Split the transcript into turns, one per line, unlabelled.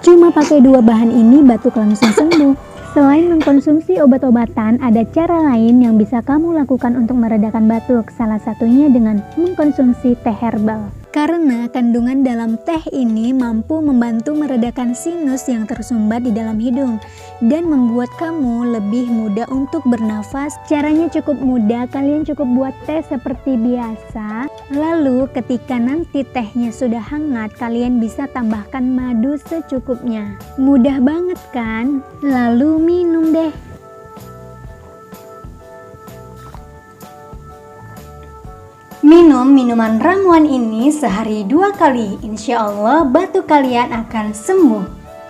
Cuma pakai 2 bahan ini batuk langsung sembuh. Selain mengkonsumsi obat-obatan, ada cara lain yang bisa kamu lakukan untuk meredakan batuk. Salah satunya dengan mengkonsumsi teh herbal. Karena kandungan dalam teh ini mampu membantu meredakan sinus yang tersumbat di dalam hidung dan membuat kamu lebih mudah untuk bernafas. Caranya cukup mudah, kalian cukup buat teh seperti biasa. Lalu ketika nanti tehnya sudah hangat, kalian bisa tambahkan madu secukupnya. Mudah banget kan? Lalu minum deh. Minum minuman ramuan ini sehari 2 kali, insya Allah batuk kalian akan sembuh.